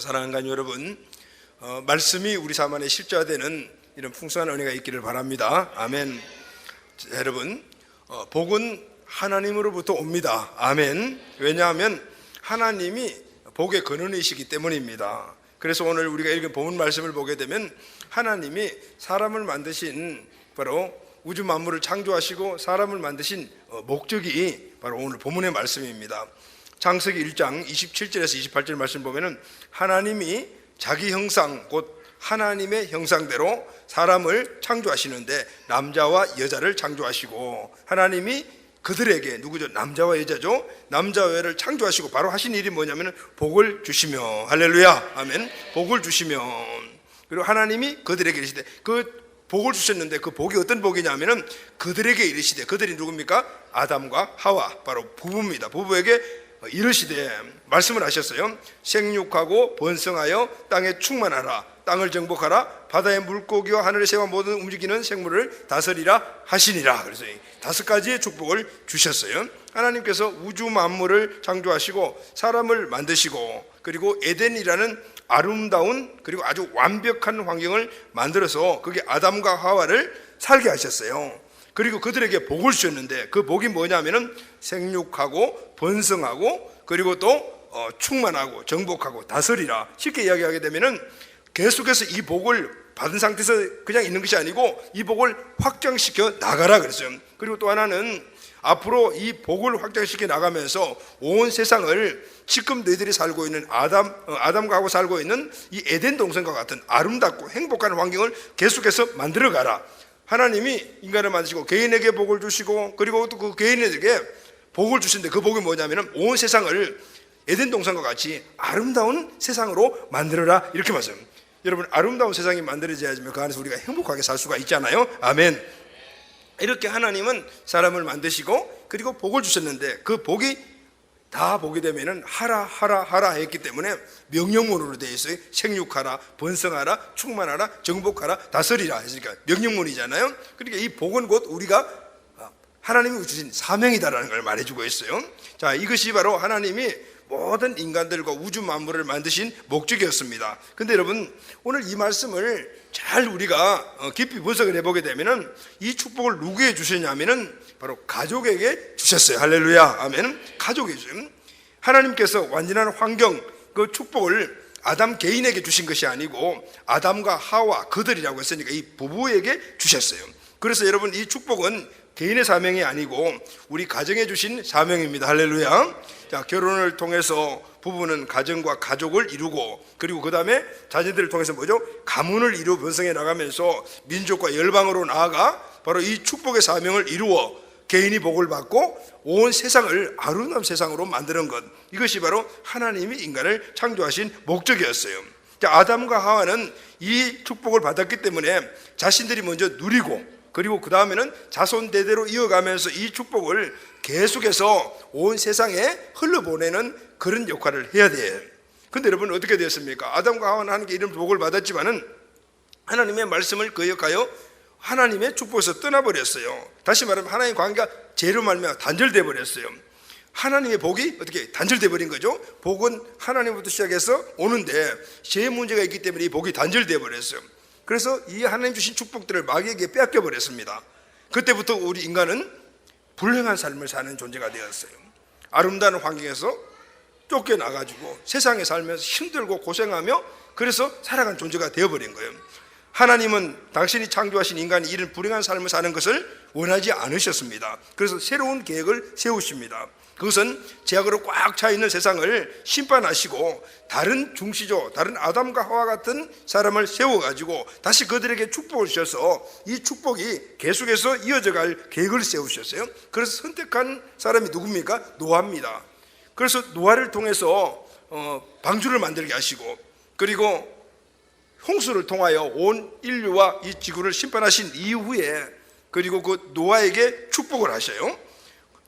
사랑하는 간 여러분, 말씀이 우리 삶 안에 실제화되는 이런 풍성한 은혜가 있기를 바랍니다. 아멘. 자, 여러분, 복은 하나님으로부터 옵니다. 아멘. 왜냐하면 하나님이 복의 근원이시기 때문입니다. 그래서 오늘 우리가 읽은 본문 말씀을 보게 되면 하나님이 사람을 만드신 바로 우주 만물을 창조하시고 사람을 만드신 목적이 바로 오늘 본문의 말씀입니다. 창세기 1장 27절에서 28절 말씀 보면은 하나님이 자기 형상 곧 하나님의 형상대로 사람을 창조하시는데 남자와 여자를 창조하시고 하나님이 그들에게 누구죠? 남자와 여자죠. 남자와 여자를 창조하시고 바로 하신 일이 뭐냐면 복을 주시며 할렐루야 아멘. 복을 주시며 그리고 하나님이 그들에게 이르시되 그 복을 주셨는데 그 복이 어떤 복이냐면은 그들에게 이르시되 그들이 누굽니까? 아담과 하와 바로 부부입니다. 부부에게 이르시되 말씀을 하셨어요. 생육하고 번성하여 땅에 충만하라 땅을 정복하라 바다의 물고기와 하늘의 새와 모든 움직이는 생물을 다스리라 하시니라. 그래서 5가지의 축복을 주셨어요. 하나님께서 우주 만물을 창조하시고 사람을 만드시고 그리고 에덴이라는 아름다운 그리고 아주 완벽한 환경을 만들어서 거기에 아담과 하와를 살게 하셨어요. 그리고 그들에게 복을 주셨는데 그 복이 뭐냐면은 생육하고 번성하고 그리고 또 충만하고 정복하고 다스리라. 쉽게 이야기하게 되면은 계속해서 이 복을 받은 상태에서 그냥 있는 것이 아니고 이 복을 확장시켜 나가라 그랬어요. 그리고 또 하나는 앞으로 이 복을 확장시켜 나가면서 온 세상을 지금 너희들이 살고 있는 아담과 하고 살고 있는 이 에덴 동산과 같은 아름답고 행복한 환경을 계속해서 만들어 가라. 하나님이 인간을 만드시고 개인에게 복을 주시고 그리고 또 그 개인에게 복을 주시는데 그 복이 뭐냐면 온 세상을 에덴 동산과 같이 아름다운 세상으로 만들어라 이렇게 말씀합니다. 여러분 아름다운 세상이 만들어져야지만 그 안에서 우리가 행복하게 살 수가 있잖아요. 아멘. 이렇게 하나님은 사람을 만드시고 그리고 복을 주셨는데 그 복이 다 보게 되면은 하라 했기 때문에 명령문으로 되어 있어요. 생육하라, 번성하라, 충만하라, 정복하라, 다스리라 했으니까 명령문이잖아요. 그러니까 이 복은 곧 우리가 하나님이 주신 사명이다라는 걸 말해주고 있어요. 자, 이것이 바로 하나님이 모든 인간들과 우주 만물을 만드신 목적이었습니다. 근데 여러분 오늘 이 말씀을 잘 우리가 깊이 분석을 해보게 되면은 이 축복을 누구에게 주셨냐면은 바로 가족에게 주셨어요. 할렐루야 아멘. 가족에게 주신 하나님께서 완전한 환경 그 축복을 아담 개인에게 주신 것이 아니고 아담과 하와 그들이라고 했으니까 이 부부에게 주셨어요. 그래서 여러분 이 축복은 개인의 사명이 아니고 우리 가정에 주신 사명입니다. 할렐루야. 자, 결혼을 통해서 부부는 가정과 가족을 이루고 그리고 그 다음에 자녀들을 통해서 뭐죠? 가문을 이루어 번성해 나가면서 민족과 열방으로 나아가 바로 이 축복의 사명을 이루어 개인이 복을 받고 온 세상을 아름다운 세상으로 만드는 것, 이것이 바로 하나님이 인간을 창조하신 목적이었어요. 자, 아담과 하와는 이 축복을 받았기 때문에 자신들이 먼저 누리고 그리고 그 다음에는 자손 대대로 이어가면서 이 축복을 계속해서 온 세상에 흘러보내는 그런 역할을 해야 돼요. 근데 여러분 어떻게 되었습니까? 아담과 하와는 하나님께 이런 복을 받았지만은 하나님의 말씀을 거역하여 하나님의 축복에서 떠나버렸어요. 다시 말하면 하나님의 관계가 죄로 말미암아 단절돼 버렸어요. 하나님의 복이 어떻게 단절돼 버린 거죠? 복은 하나님부터 시작해서 오는데 죄 문제가 있기 때문에 이 복이 단절돼 버렸어요. 그래서 이 하나님 주신 축복들을 마귀에게 빼앗겨 버렸습니다. 그때부터 우리 인간은 불행한 삶을 사는 존재가 되었어요. 아름다운 환경에서 쫓겨나가지고 세상에 살면서 힘들고 고생하며 그래서 살아간 존재가 되어버린 거예요. 하나님은 당신이 창조하신 인간이 이런 불행한 삶을 사는 것을 원하지 않으셨습니다. 그래서 새로운 계획을 세우십니다. 그것은 죄악으로 꽉 차 있는 세상을 심판하시고 다른 중시조, 다른 아담과 하와 같은 사람을 세워가지고 다시 그들에게 축복을 주셔서 이 축복이 계속해서 이어져갈 계획을 세우셨어요. 그래서 선택한 사람이 누굽니까? 노아입니다. 그래서 노아를 통해서 방주를 만들게 하시고 그리고 홍수를 통하여 온 인류와 이 지구를 심판하신 이후에 그리고 그 노아에게 축복을 하셔요.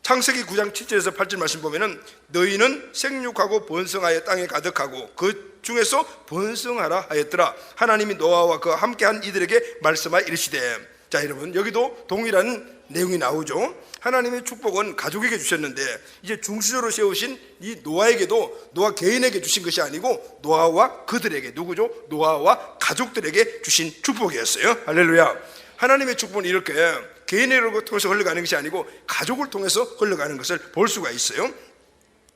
창세기 9장 7절에서 8절 말씀 보면은 너희는 생육하고 번성하여 땅에 가득하고 그 중에서 번성하라 하였더라. 하나님이 노아와 그 함께한 이들에게 말씀하여 이르시되 자, 여러분, 여기도 동일한 내용이 나오죠. 하나님의 축복은 가족에게 주셨는데 이제 중수저로 세우신 이 노아에게도 노아 개인에게 주신 것이 아니고 노아와 그들에게, 누구죠? 노아와 가족들에게 주신 축복이었어요. 할렐루야. 하나님의 축복은 이렇게 개인을 통해서 흘러가는 것이 아니고 가족을 통해서 흘러가는 것을 볼 수가 있어요.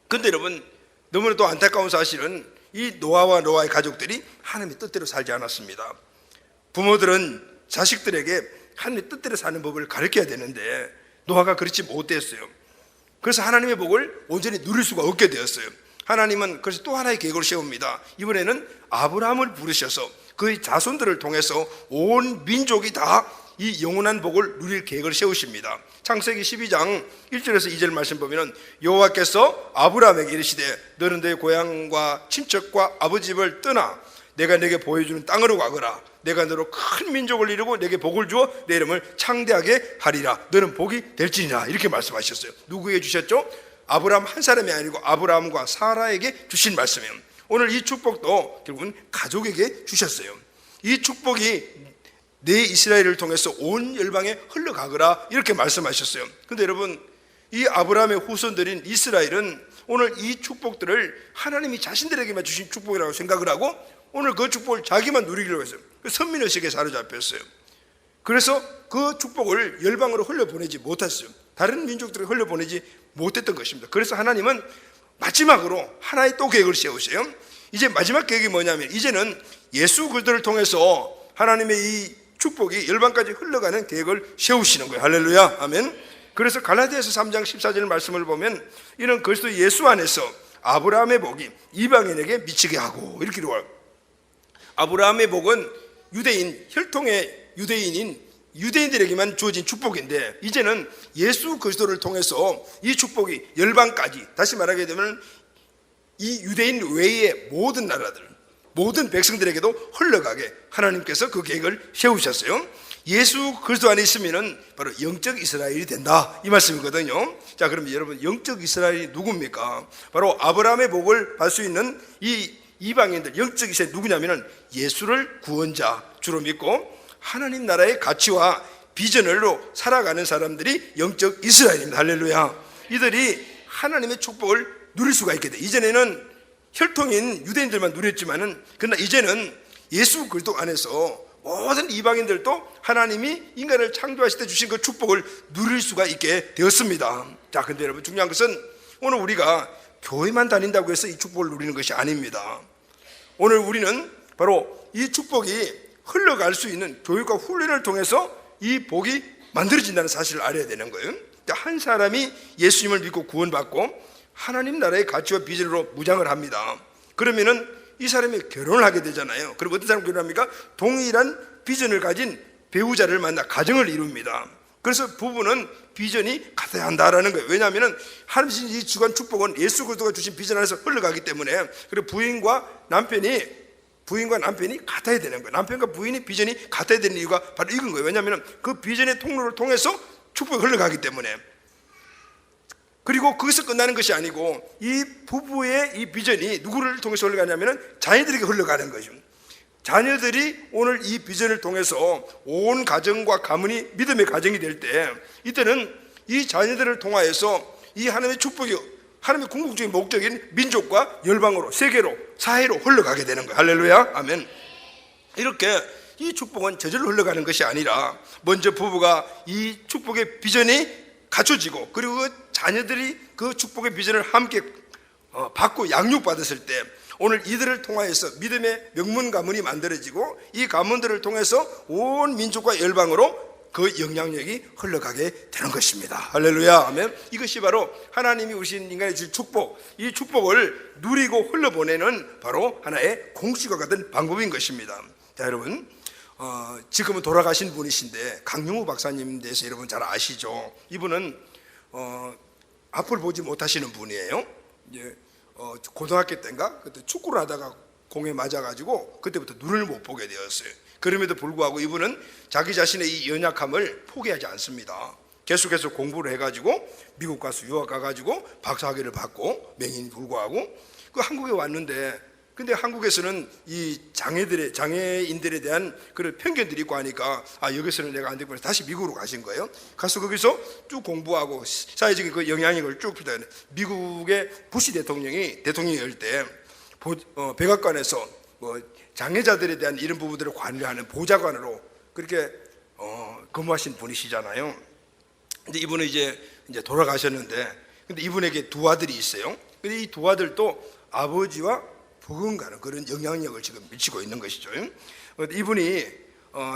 근데 여러분, 너무나도 안타까운 사실은 이 노아와 노아의 가족들이 하나님의 뜻대로 살지 않았습니다. 부모들은 자식들에게 하나님의 뜻대로 사는 법을 가르쳐야 되는데 노아가 그렇지 못했어요. 그래서 하나님의 복을 온전히 누릴 수가 없게 되었어요. 하나님은 그래서 또 하나의 계획을 세웁니다. 이번에는 아브라함을 부르셔서 그의 자손들을 통해서 온 민족이 다 이 영원한 복을 누릴 계획을 세우십니다. 창세기 12장 1절에서 2절 말씀 보면 여호와께서 아브라함에게 이르시되 너는 내 고향과 친척과 아버지 집을 떠나 내가 내게 보여주는 땅으로 가거라. 내가 너로 큰 민족을 이루고 내게 복을 주어 내 이름을 창대하게 하리라. 너는 복이 될지니라. 이렇게 말씀하셨어요. 누구에게 주셨죠? 아브라함 한 사람이 아니고 아브라함과 사라에게 주신 말씀이에요. 오늘 이 축복도 결국은 가족에게 주셨어요. 이 축복이 내 이스라엘을 통해서 온 열방에 흘러가거라 이렇게 말씀하셨어요. 근데 여러분, 이 아브라함의 후손들인 이스라엘은 오늘 이 축복들을 하나님이 자신들에게만 주신 축복이라고 생각을 하고 오늘 그 축복을 자기만 누리기로 했어요. 그 선민의식에 사로잡혔어요. 그래서 그 축복을 열방으로 흘려보내지 못했어요. 다른 민족들에 흘려보내지 못했던 것입니다. 그래서 하나님은 마지막으로 하나의 또 계획을 세우세요. 이제 마지막 계획이 뭐냐면 이제는 예수 그리스도를 통해서 하나님의 이 축복이 열방까지 흘러가는 계획을 세우시는 거예요. 할렐루야. 아멘. 그래서 갈라디아서 3장 14절 말씀을 보면 이는 그리스도 예수 안에서 아브라함의 복이 이방인에게 미치게 하고 이렇게 이루어요. 아브라함의 복은 유대인, 혈통의 유대인인 유대인들에게만 주어진 축복인데 이제는 예수 그리스도를 통해서 이 축복이 열방까지, 다시 말하게 되면 이 유대인 외의 모든 나라들, 모든 백성들에게도 흘러가게 하나님께서 그 계획을 세우셨어요. 예수 그리스도 안에 있으면은 바로 영적 이스라엘이 된다 이 말씀이거든요. 자, 그럼 여러분, 영적 이스라엘이 누굽니까? 바로 아브라함의 복을 받을 수 있는 이 이방인들, 영적 이스라엘 누구냐면은 예수를 구원자 주로 믿고 하나님 나라의 가치와 비전으로 살아가는 사람들이 영적 이스라엘입니다. 할렐루야. 이들이 하나님의 축복을 누릴 수가 있게 돼. 이전에는 혈통인 유대인들만 누렸지만은 그러나 이제는 예수 그리스도 안에서 모든 이방인들도 하나님이 인간을 창조하실 때 주신 그 축복을 누릴 수가 있게 되었습니다. 자, 근데 여러분, 중요한 것은 오늘 우리가 교회만 다닌다고 해서 이 축복을 누리는 것이 아닙니다. 오늘 우리는 바로 이 축복이 흘러갈 수 있는 교육과 훈련을 통해서 이 복이 만들어진다는 사실을 알아야 되는 거예요. 한 사람이 예수님을 믿고 구원받고 하나님 나라의 가치와 비전으로 무장을 합니다. 그러면은 이 사람이 결혼을 하게 되잖아요. 그럼 어떤 사람 결혼합니까? 동일한 비전을 가진 배우자를 만나 가정을 이룹니다. 그래서 부부는 비전이 같아야 한다라는 거예요. 왜냐하면 하나님 이 주관 축복은 예수 그리스도가 주신 비전 안에서 흘러가기 때문에. 그리고 부인과 남편이 같아야 되는 거예요. 남편과 부인이 비전이 같아야 되는 이유가 바로 이건 거예요. 왜냐하면 그 비전의 통로를 통해서 축복이 흘러가기 때문에. 그리고 거기서 끝나는 것이 아니고 이 부부의 이 비전이 누구를 통해서 흘러가냐면 자녀들에게 흘러가는 거죠. 자녀들이 오늘 이 비전을 통해서 온 가정과 가문이 믿음의 가정이 될 때 이때는 이 자녀들을 통하여서 이 하나님의 축복이, 하나님의 궁극적인 목적인 민족과 열방으로, 세계로, 사회로 흘러가게 되는 거예요. 할렐루야. 아멘. 이렇게 이 축복은 저절로 흘러가는 것이 아니라 먼저 부부가 이 축복의 비전이 갖춰지고 그리고 그 자녀들이 그 축복의 비전을 함께 받고 양육받았을 때 오늘 이들을 통하여서 믿음의 명문 가문이 만들어지고 이 가문들을 통해서 온 민족과 열방으로 그 영향력이 흘러가게 되는 것입니다. 할렐루야. 아멘. 이것이 바로 하나님이 우신 인간에 주신 축복, 이 축복을 누리고 흘러보내는 바로 하나의 공식과 같은 방법인 것입니다. 자, 여러분, 지금은 돌아가신 분이신데 강용우 박사님 대해서 여러분 잘 아시죠? 이분은 앞을 보지 못하시는 분이에요. 이제 고등학교 때인가 그때 축구를 하다가 공에 맞아가지고 그때부터 눈을 못 보게 되었어요. 그럼에도 불구하고 이분은 자기 자신의 이 연약함을 포기하지 않습니다. 계속해서 공부를 해가지고 미국 가서 유학 가가지고 박사학위를 받고 명인이 불구하고 그 한국에 왔는데 근데 한국에서는 이 장애인들에 대한 그런 편견들이 있고 하니까 여기서는 내가 안 되고 다시 미국으로 가신 거예요. 가서 거기서 쭉 공부하고 사회적인 그 영향력을 쭉 피다. 미국의 부시 대통령이었을 때 백악관에서 장애자들에 대한 이런 부분들을 관리하는 보좌관으로 그렇게 근무하신 분이시잖아요. 근데 이분은 이제 돌아가셨는데, 근데 이분에게 두 아들이 있어요. 근데 이 두 아들도 아버지와 버금가는 그런 영향력을 지금 미치고 있는 것이죠. 이분이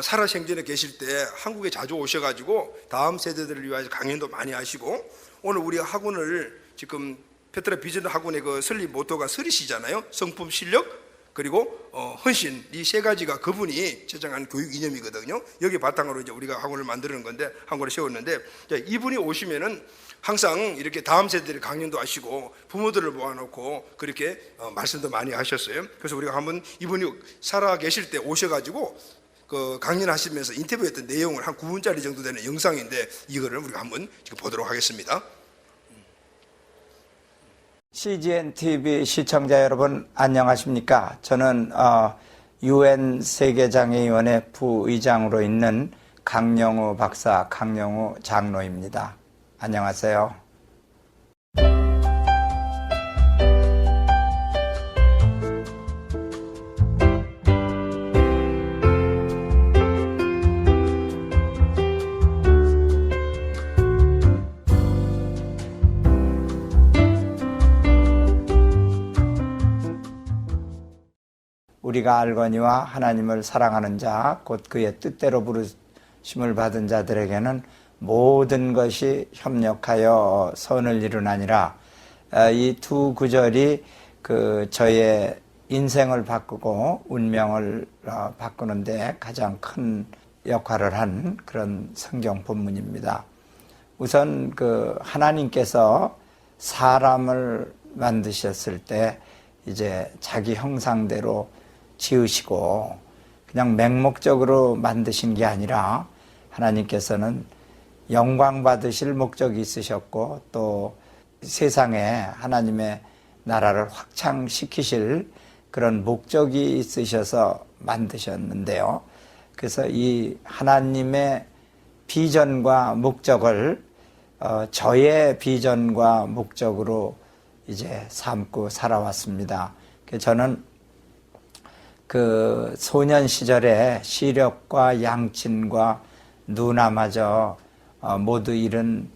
살아생전에 계실 때 한국에 자주 오셔가지고 다음 세대들을 위해서 강연도 많이 하시고, 오늘 우리 학원을 지금 페트라 비전 학원의 그 설립 모토가 서리시잖아요. 성품, 실력, 그리고 헌신, 이 세 가지가 그분이 제정한 교육 이념이거든요. 여기 바탕으로 이제 우리가 학원을 만드는 건데, 학원을 세웠는데, 이분이 오시면은 항상 이렇게 다음 세대들 강연도 하시고 부모들을 모아놓고 그렇게 말씀도 많이 하셨어요. 그래서 우리가 한번 이분이 살아 계실 때 오셔가지고 그 강연하시면서 인터뷰했던 내용을 한 9분짜리 정도 되는 영상인데, 이거를 우리가 한번 지금 보도록 하겠습니다. CGN TV 시청자 여러분 안녕하십니까? 저는 UN 세계장애위원회 부의장으로 있는 강영우 박사, 강영우 장로입니다. 안녕하세요. 우리가 알거니와 하나님을 사랑하는 자, 곧 그의 뜻대로 부르심을 받은 자들에게는 모든 것이 협력하여 선을 이루나니라. 이 두 구절이 저의 인생을 바꾸고 운명을 바꾸는데 가장 큰 역할을 한 그런 성경 본문입니다. 우선 하나님께서 사람을 만드셨을 때 이제 자기 형상대로 지으시고 그냥 맹목적으로 만드신 게 아니라 하나님께서는 영광 받으실 목적이 있으셨고 또 세상에 하나님의 나라를 확장시키실 그런 목적이 있으셔서 만드셨는데요. 그래서 이 하나님의 비전과 목적을 저의 비전과 목적으로 이제 삼고 살아왔습니다. 저는 소년 시절에 시력과 양친과 누나마저 모두 잃은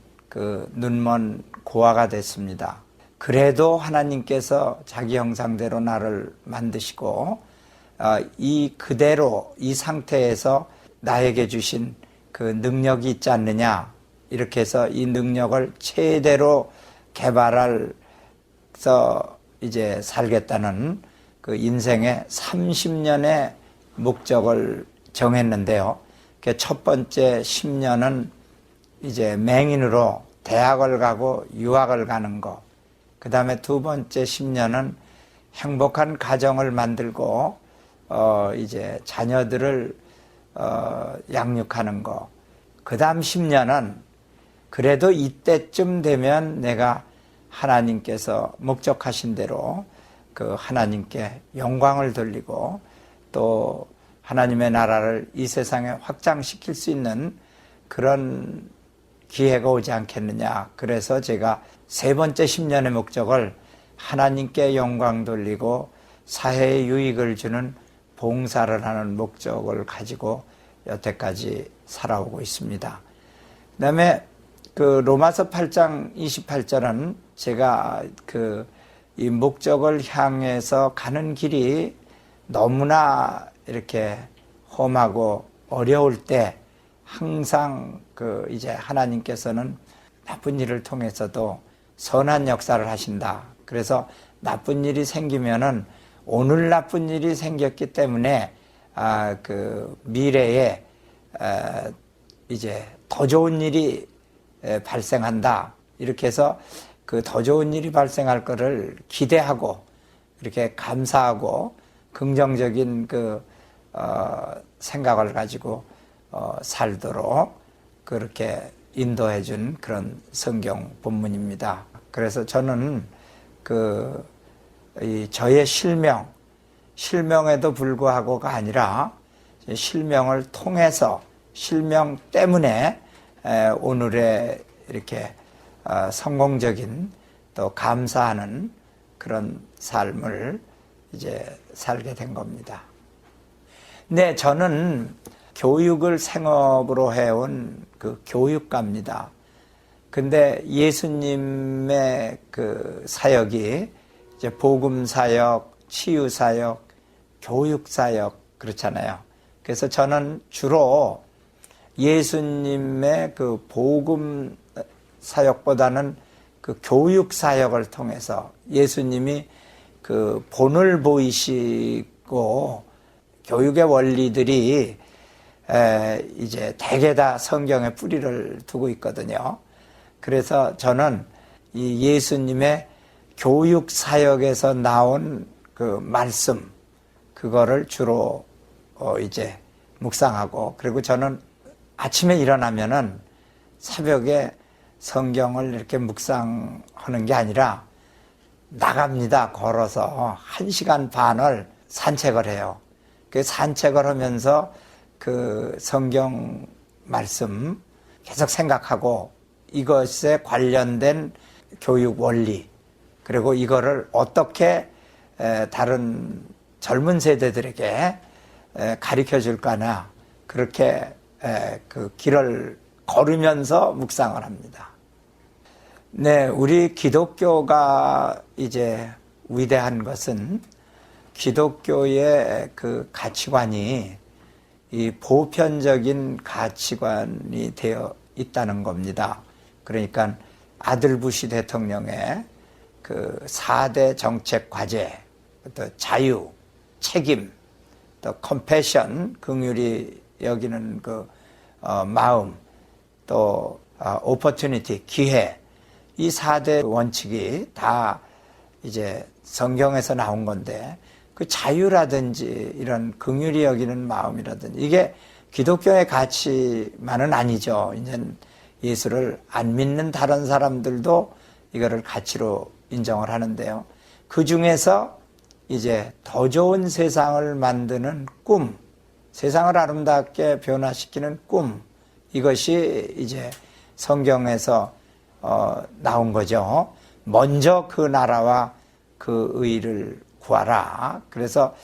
눈먼 고아가 됐습니다. 그래도 하나님께서 자기 형상대로 나를 만드시고 그대로 이 상태에서 나에게 주신 그 능력이 있지 않느냐, 이렇게 해서 이 능력을 최대로 개발해서 이제 살겠다는 그 인생의 30년의 목적을 정했는데요. 첫 번째 10년은 이제 맹인으로 대학을 가고 유학을 가는 거. 그 다음에 두 번째 10년은 행복한 가정을 만들고 이제 자녀들을 양육하는 거. 그 다음 10년은 그래도 이때쯤 되면 내가 하나님께서 목적하신 대로 하나님께 영광을 돌리고 또 하나님의 나라를 이 세상에 확장시킬 수 있는 그런 기회가 오지 않겠느냐. 그래서 제가 세 번째 10년의 목적을 하나님께 영광 돌리고 사회에 유익을 주는 봉사를 하는 목적을 가지고 여태까지 살아오고 있습니다. 그 다음에 로마서 8장 28절은 제가 이 목적을 향해서 가는 길이 너무나 이렇게 험하고 어려울 때 항상 이제 하나님께서는 나쁜 일을 통해서도 선한 역사를 하신다. 그래서 나쁜 일이 생기면은 오늘 나쁜 일이 생겼기 때문에 미래에 이제 더 좋은 일이 발생한다. 이렇게 해서 더 좋은 일이 발생할 거를 기대하고 이렇게 감사하고 긍정적인 생각을 가지고 살도록 그렇게 인도해 준 그런 성경 본문입니다. 그래서 저는 저의 실명, 실명에도 불구하고가 아니라 실명을 통해서 실명 때문에 오늘의 이렇게 성공적인 또 감사하는 그런 삶을 이제 살게 된 겁니다. 네, 저는 교육을 생업으로 해온 그 교육가입니다. 근데 예수님의 그 사역이 이제 복음 사역, 치유 사역, 교육 사역 그렇잖아요. 그래서 저는 주로 예수님의 그 복음 사역보다는 그 교육 사역을 통해서 예수님이 그 본을 보이시고 교육의 원리들이 이제 대개 다 성경에 뿌리를 두고 있거든요. 그래서 저는 이 예수님의 교육 사역에서 나온 그 말씀, 그거를 주로 이제 묵상하고, 그리고 저는 아침에 일어나면은 새벽에 성경을 이렇게 묵상하는 게 아니라 나갑니다. 걸어서 1시간 반을 산책을 해요. 그 산책을 하면서 그 성경 말씀 계속 생각하고 이것에 관련된 교육 원리, 그리고 이거를 어떻게 다른 젊은 세대들에게 가르쳐 줄까나, 그렇게 그 길을 걸으면서 묵상을 합니다. 네, 우리 기독교가 이제 위대한 것은 기독교의 그 가치관이 이 보편적인 가치관이 되어 있다는 겁니다. 그러니까 아들부시 대통령의 그 4대 정책 과제, 또 자유, 책임, 또 컴패션, 긍휼히 여기는 그 마음, 또 오퍼튜니티, 기회, 이 4대 원칙이 다 이제 성경에서 나온 건데, 그 자유라든지 이런 긍휼히 여기는 마음이라든지 이게 기독교의 가치만은 아니죠. 이제 예수를 안 믿는 다른 사람들도 이거를 가치로 인정을 하는데요. 그 중에서 이제 더 좋은 세상을 만드는 꿈, 세상을 아름답게 변화시키는 꿈, 이것이 이제 성경에서 나온 거죠. 먼저 그 나라와 그 의를 구하라. 그래서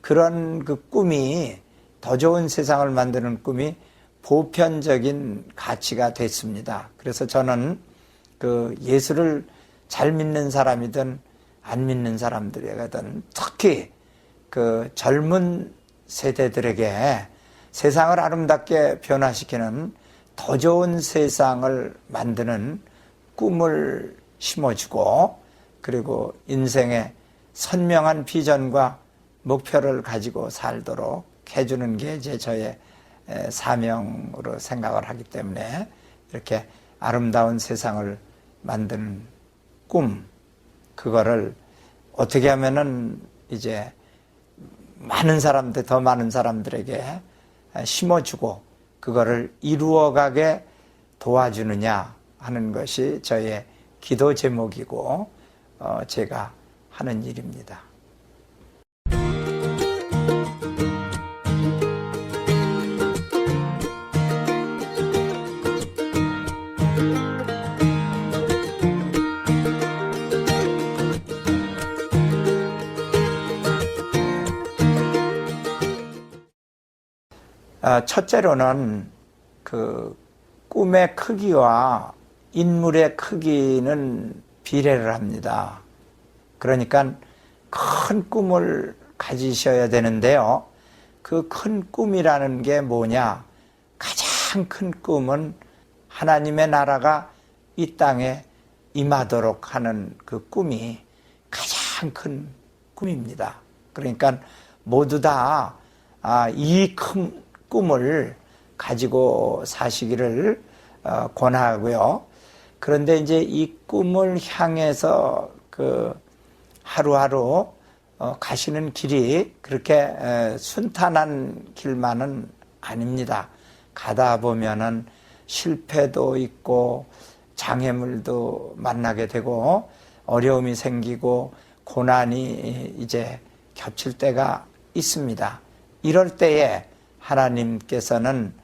그런 그 꿈이, 더 좋은 세상을 만드는 꿈이 보편적인 가치가 됐습니다. 그래서 저는 그 예수를 잘 믿는 사람이든 안 믿는 사람들에게든 특히 그 젊은 세대들에게 세상을 아름답게 변화시키는 더 좋은 세상을 만드는 꿈을 심어주고, 그리고 인생의 선명한 비전과 목표를 가지고 살도록 해주는 게 이제 저의 사명으로 생각을 하기 때문에, 이렇게 아름다운 세상을 만드는 꿈, 그거를 어떻게 하면은 이제 많은 사람들, 더 많은 사람들에게 심어주고 그거를 이루어가게 도와주느냐 하는 것이 저의 기도 제목이고 제가 하는 일입니다. 첫째로는 그 꿈의 크기와 인물의 크기는 비례를 합니다. 그러니까 큰 꿈을 가지셔야 되는데요. 그 큰 꿈이라는 게 뭐냐? 가장 큰 꿈은 하나님의 나라가 이 땅에 임하도록 하는 그 꿈이 가장 큰 꿈입니다. 그러니까 모두 다 이 큰 꿈을 가지고 사시기를 권하고요. 그런데 이제 이 꿈을 향해서 그 하루하루 가시는 길이 그렇게 순탄한 길만은 아닙니다. 가다 보면은 실패도 있고 장애물도 만나게 되고 어려움이 생기고 고난이 이제 겹칠 때가 있습니다. 이럴 때에 하나님께서는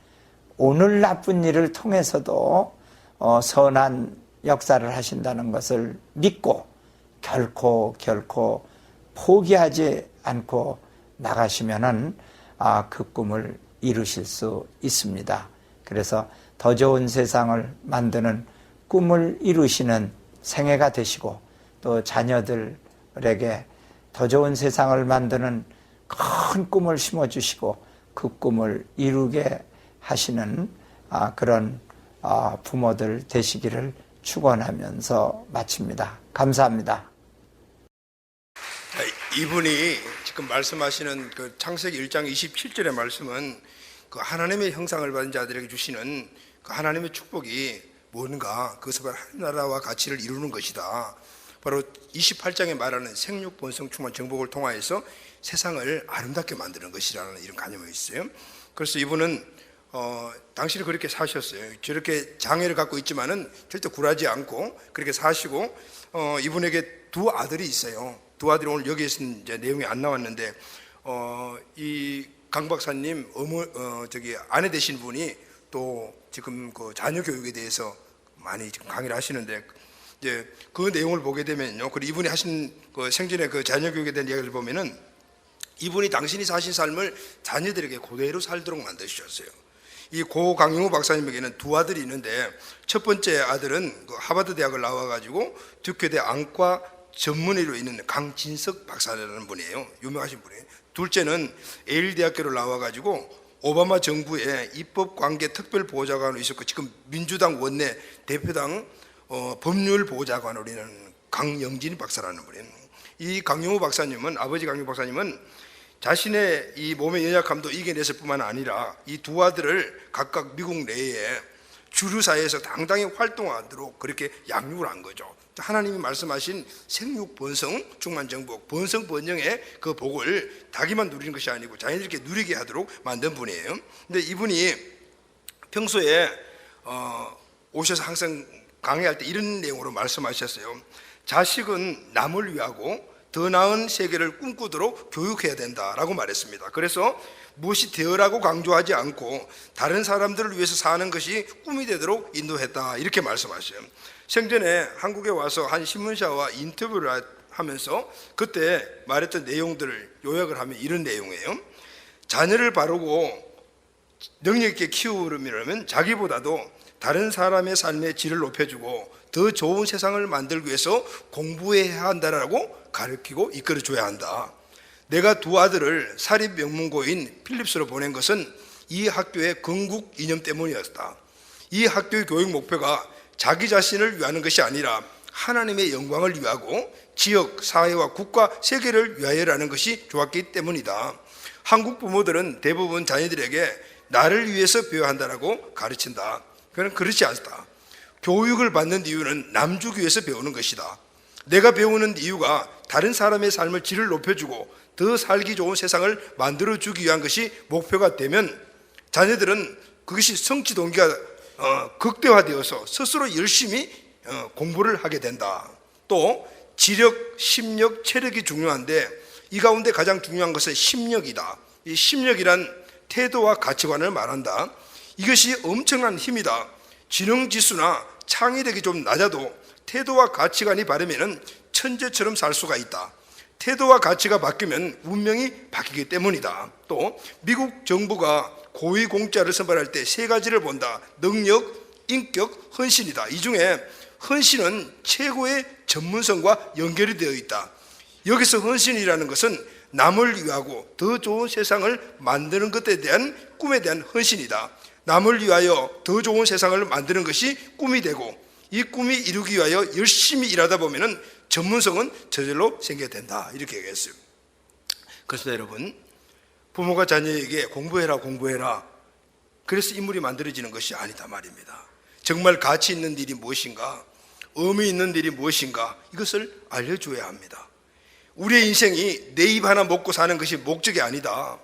오늘 나쁜 일을 통해서도 선한 역사를 하신다는 것을 믿고 결코 포기하지 않고 나가시면은 그 꿈을 이루실 수 있습니다. 그래서 더 좋은 세상을 만드는 꿈을 이루시는 생애가 되시고, 또 자녀들에게 더 좋은 세상을 만드는 큰 꿈을 심어주시고 그 꿈을 이루게 하시는 그런 부모들 되시기를 축원하면서 마칩니다. 감사합니다. 이분이 지금 말씀하시는 그 창세기 1장 27절의 말씀은 그 하나님의 형상을 받은 자들에게 주시는 그 하나님의 축복이 뭔가, 그것을 바로 하나님나라와 가치를 이루는 것이다. 바로 28장에 말하는 생육 번성 충만 정복을 통하여서 세상을 아름답게 만드는 것이라는 이런 개념이 있어요. 그래서 이분은 당신이 그렇게 사셨어요. 저렇게 장애를 갖고 있지만은 절대 굴하지 않고 그렇게 사시고, 이분에게 두 아들이 있어요. 두 아들이 오늘 여기에서는 이제 내용이 안 나왔는데, 이 강 박사님 아내 되신 분이 또 지금 그 자녀 교육에 대해서 많이 지금 강의를 하시는데, 이제 그 내용을 보게 되면요, 그리고 이분이 하신 그 생전에 그 자녀 교육에 대한 이야기를 보면은 이분이 당신이 사신 삶을 자녀들에게 그대로 살도록 만드셨어요. 이 고 강용우 박사님에게는 두 아들이 있는데, 첫 번째 아들은 그 하버드 대학을 나와가지고 듀케대 안과 전문의로 있는 강진석 박사라는 분이에요. 유명하신 분이에요. 둘째는 예일 대학교를 나와가지고 오바마 정부의 입법관계 특별보좌관으로 있었고, 지금 민주당 원내 대표당 법률보좌관으로 있는 강영진 박사라는 분이에요. 이 강용우 박사님은, 아버지 강용우 박사님은 자신의 이 몸의 연약함도 이겨냈을 뿐만 아니라 이 두 아들을 각각 미국 내에 주류사회에서 당당히 활동하도록 그렇게 양육을 한 거죠. 하나님이 말씀하신 생육 번성 충만 정복, 번성 번영의 그 복을 자기만 누리는 것이 아니고 자녀들께 누리게 하도록 만든 분이에요. 근데 이분이 평소에 오셔서 항상 강의할 때 이런 내용으로 말씀하셨어요. 자식은 남을 위하고 더 나은 세계를 꿈꾸도록 교육해야 된다라고 말했습니다. 그래서 무엇이 되어라고 강조하지 않고 다른 사람들을 위해서 사는 것이 꿈이 되도록 인도했다, 이렇게 말씀하셔요. 생전에 한국에 와서 한 신문사와 인터뷰를 하면서 그때 말했던 내용들을 요약을 하면 이런 내용이에요. 자녀를 바르고 능력 있게 키우려면 자기보다도 다른 사람의 삶의 질을 높여주고 더 좋은 세상을 만들기 위해서 공부해야 한다라고 가르치고 이끌어줘야 한다. 내가 두 아들을 사립 명문고인 필립스로 보낸 것은 이 학교의 건국 이념 때문이었다. 이 학교의 교육 목표가 자기 자신을 위하는 것이 아니라 하나님의 영광을 위하고 지역, 사회와 국가, 세계를 위하여라는 것이 좋았기 때문이다. 한국 부모들은 대부분 자녀들에게 나를 위해서 배워야 한다라고 가르친다. 그건 그렇지 않다. 교육을 받는 이유는 남주기 위해서 배우는 것이다. 내가 배우는 이유가 다른 사람의 삶을 질을 높여주고 더 살기 좋은 세상을 만들어주기 위한 것이 목표가 되면 자녀들은 그것이 성취 동기가 극대화되어서 스스로 열심히 공부를 하게 된다. 또 지력, 심력, 체력이 중요한데 이 가운데 가장 중요한 것은 심력이다. 이 심력이란 태도와 가치관을 말한다. 이것이 엄청난 힘이다. 지능지수나 창의력이 좀 낮아도 태도와 가치관이 바르면 천재처럼 살 수가 있다. 태도와 가치가 바뀌면 운명이 바뀌기 때문이다. 또 미국 정부가 고위공직자를 선발할 때 세 가지를 본다. 능력, 인격, 헌신이다. 이 중에 헌신은 최고의 전문성과 연결이 되어 있다. 여기서 헌신이라는 것은 남을 위하고 더 좋은 세상을 만드는 것에 대한 꿈에 대한 헌신이다. 남을 위하여 더 좋은 세상을 만드는 것이 꿈이 되고 이 꿈이 이루기 위하여 열심히 일하다 보면 전문성은 저절로 생겨야 된다, 이렇게 얘기했어요. 그래서 여러분, 부모가 자녀에게 공부해라 그래서 인물이 만들어지는 것이 아니다 말입니다. 정말 가치 있는 일이 무엇인가, 의미 있는 일이 무엇인가, 이것을 알려줘야 합니다. 우리의 인생이 내 입 하나 먹고 사는 것이 목적이 아니다.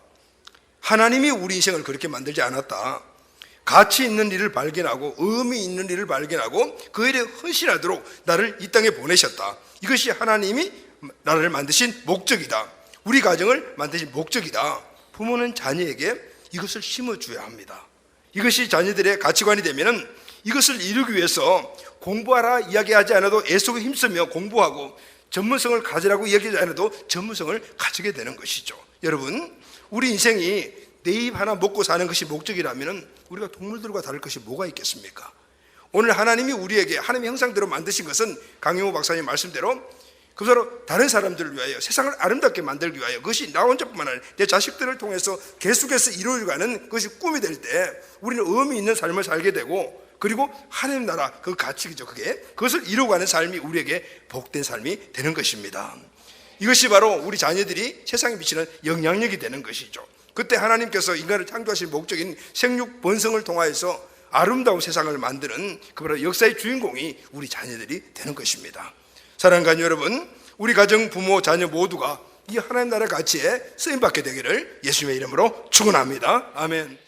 하나님이 우리 인생을 그렇게 만들지 않았다. 가치 있는 일을 발견하고 의미 있는 일을 발견하고 그 일에 헌신하도록 나를 이 땅에 보내셨다. 이것이 하나님이 나를 만드신 목적이다. 우리 가정을 만드신 목적이다. 부모는 자녀에게 이것을 심어줘야 합니다. 이것이 자녀들의 가치관이 되면은 이것을 이루기 위해서 공부하라 이야기하지 않아도 애쓰고 힘쓰며 공부하고 전문성을 가지라고 이야기하지 않아도 전문성을 가지게 되는 것이죠. 여러분, 우리 인생이 내 입 하나 먹고 사는 것이 목적이라면 우리가 동물들과 다를 것이 뭐가 있겠습니까? 오늘 하나님이 우리에게 하나님의 형상대로 만드신 것은 강용호 박사님 말씀대로 그대로 다른 사람들을 위하여 세상을 아름답게 만들기 위하여 그것이 나 혼자뿐만 아니라 내 자식들을 통해서 계속해서 이루어가는 것이 꿈이 될 때 우리는 의미 있는 삶을 살게 되고 그리고 하나님 나라 그 가치이죠. 그것을 이루어가는 삶이 우리에게 복된 삶이 되는 것입니다. 이것이 바로 우리 자녀들이 세상에 미치는 영향력이 되는 것이죠. 그때 하나님께서 인간을 창조하신 목적인 생육 번성을 통하여서 아름다운 세상을 만드는 그 바로 역사의 주인공이 우리 자녀들이 되는 것입니다. 사랑하는 가족 여러분, 우리 가정, 부모, 자녀 모두가 이 하나님 나라 가치에 쓰임받게 되기를 예수님의 이름으로 축원합니다. 아멘.